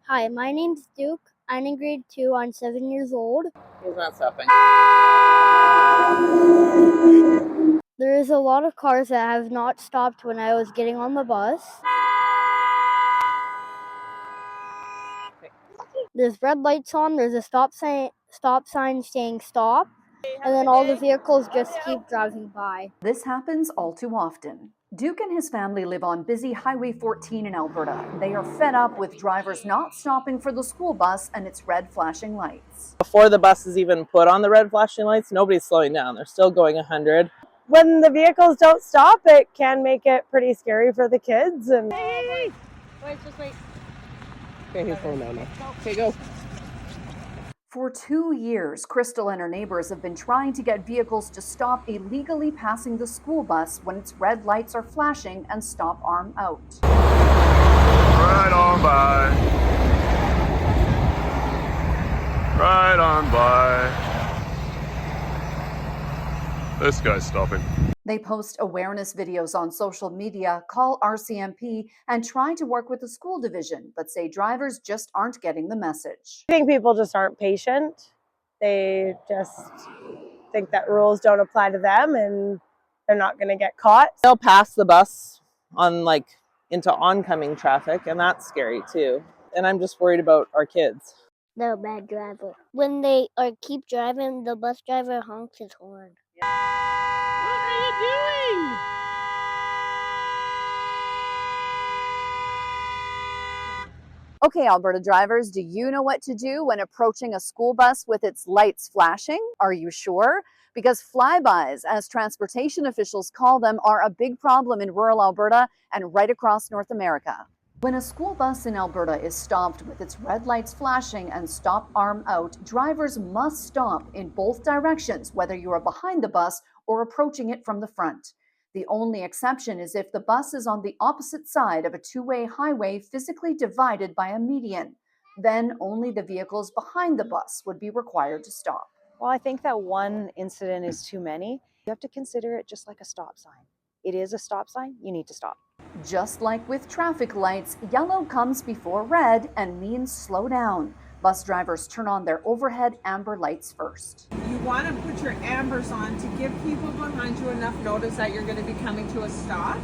Hi, my name's Duke. I'm in grade 2. I'm 7 years old. He's not stopping. There is a lot of cars that have not stopped when I was getting on the bus. There's red lights on, there's a stop sign saying stop, and then all the vehicles just keep driving by. This happens all too often. Duke and his family live on busy Highway 14 in Alberta. They are fed up with drivers not stopping for the school bus and its red flashing lights. Before the bus is even put on the red flashing lights, nobody's slowing down. They're still going 100. When the vehicles don't stop, it can make it pretty scary for the kids. And Wait, just wait. Okay, he's slowing down now. Okay, go. For 2 years, Crystal and her neighbors have been trying to get vehicles to stop illegally passing the school bus when its red lights are flashing and stop arm out. Right on by. Right on by. This guy's stopping. They post awareness videos on social media, call RCMP, and try to work with the school division, but say drivers just aren't getting the message. I think people just aren't patient. They just think that rules don't apply to them and they're not going to get caught. They'll pass the bus on into oncoming traffic, and that's scary too. And I'm just worried about our kids. They're a bad driver. When they keep driving, the bus driver honks his horn. What are you doing? Okay, Alberta drivers, do you know what to do when approaching a school bus with its lights flashing? Are you sure? Because flybys, as transportation officials call them, are a big problem in rural Alberta and right across North America. When a school bus in Alberta is stopped with its red lights flashing and stop arm out, drivers must stop in both directions, whether you are behind the bus or approaching it from the front. The only exception is if the bus is on the opposite side of a two-way highway physically divided by a median. Then only the vehicles behind the bus would be required to stop. Well, I think that one incident is too many. You have to consider it just like a stop sign. It is a stop sign, you need to stop. Just like with traffic lights, yellow comes before red and means slow down. Bus drivers turn on their overhead amber lights first. You want to put your ambers on to give people behind you enough notice that you're going to be coming to a stop.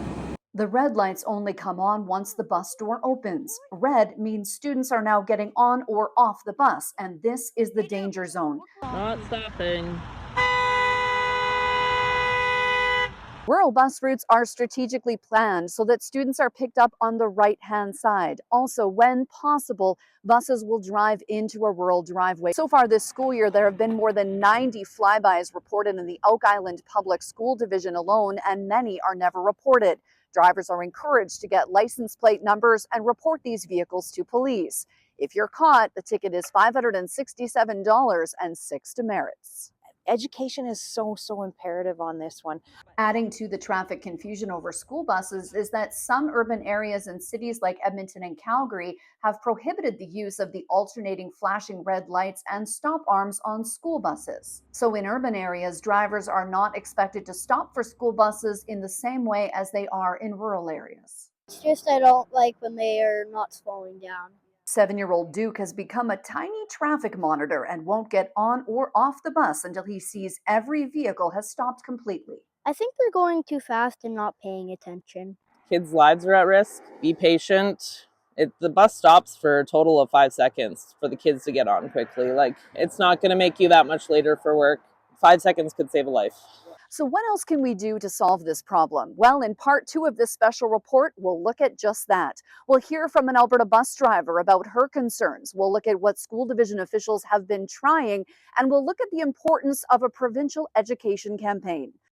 The red lights only come on once the bus door opens. Red means students are now getting on or off the bus, and this is the danger zone. Not stopping. Rural bus routes are strategically planned so that students are picked up on the right-hand side. Also, when possible, buses will drive into a rural driveway. So far this school year, there have been more than 90 flybys reported in the Oak Island Public School Division alone, and many are never reported. Drivers are encouraged to get license plate numbers and report these vehicles to police. If you're caught, the ticket is $567 and 6 demerits. Education is so imperative on this one. Adding to the traffic confusion over school buses is that some urban areas and cities like Edmonton and Calgary have prohibited the use of the alternating flashing red lights and stop arms on school buses. So in urban areas, drivers are not expected to stop for school buses in the same way as they are in rural areas. It's just I don't like when they are not slowing down. 7-year-old Duke has become a tiny traffic monitor and won't get on or off the bus until he sees every vehicle has stopped completely. I think they're going too fast and not paying attention. Kids' lives are at risk. Be patient. The bus stops for a total of 5 seconds for the kids to get on quickly. It's not going to make you that much later for work. 5 seconds could save a life. So what else can we do to solve this problem? Well, in part 2 of this special report, we'll look at just that. We'll hear from an Alberta bus driver about her concerns. We'll look at what school division officials have been trying, and we'll look at the importance of a provincial education campaign.